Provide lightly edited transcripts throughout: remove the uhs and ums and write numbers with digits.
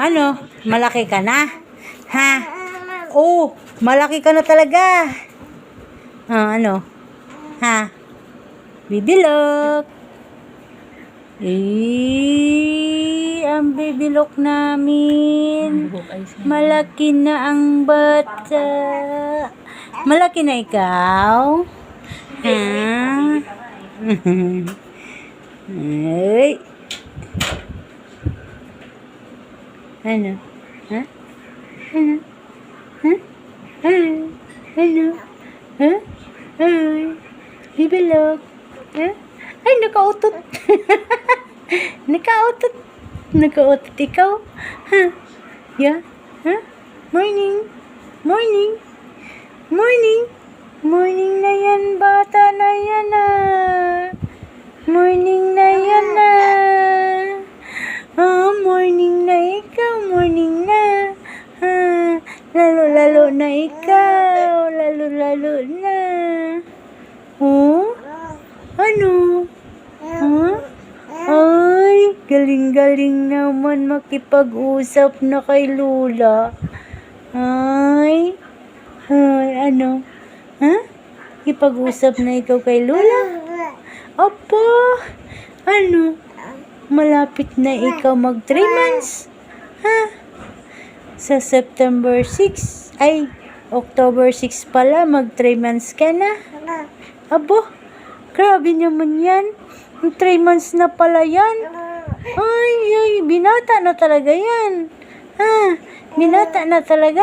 Ano? Malaki ka na? Ha? Oh, malaki ka na talaga. Ano? Ha? Bibilok. Ang bibilok namin. Malaki na ang bata. Malaki na ikaw? Ha? Ay. Ano? Ha? Ano? Ha? Ano? Ha? Ay. Bibilog. Ha? Ay, nakautot. Nakautot. Nakautot ikaw. Ha? Yeah? Ha? Morning. Morning. Morning. Morning na yan, bata na yan Morning na yan morning na ikaw, morning na. Lalo-lalo na ikaw, lalo-lalo na. Oh? Ano? Ay, galing-galing naman makipag-usap na kay Lola. Ay, ano? Ha? Ipag-usap na ikaw kay Lola? Opo. Ano? Malapit na ikaw mag 3 months? Ha? Sa September 6, October 6 pala, mag 3 months ka na. Abo, grabe naman yan. 3 months na pala yan. Ay, binata na talaga yan. Ha? Binata na talaga.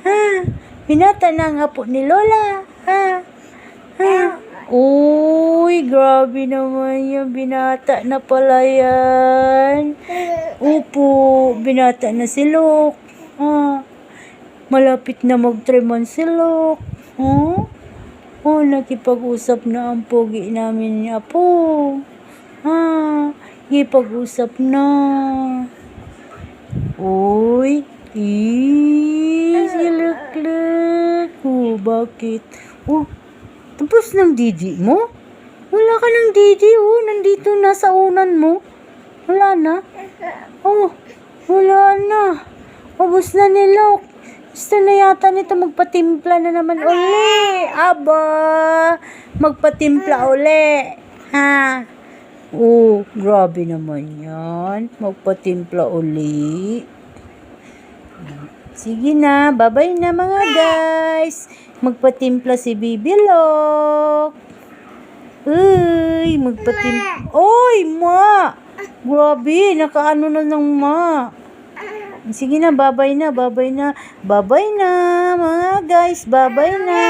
Ha? Binata na ang apo ni Lola. Ha? Uy, grabe naman yan. Binata na pala yan. Upo, binata na si Lok. Malapit na mag 3 months si Lok. Nakipag-usap na ang pogi namin ni Apo. Nakipag-usap na. Uy, silak-lak. Bakit? Tapos ng didi mo? Wala ka ng didi, nandito na sa unan mo. Wala na? Wala na. Ubus na ni Lok. Gusto na yata nito magpatimpla na naman uli. Aba, magpatimpla uli. Ha? Grabe naman yan. Magpatimpla uli. Sige na, bye-bye na mga guys. Magpatimpla si Bibilok. Uy, magpatimpla. Oy, ma! Grabe, nakaano na ng ma. Sige na, bye-bye na. Bye-bye na mga guys. Bye-bye na.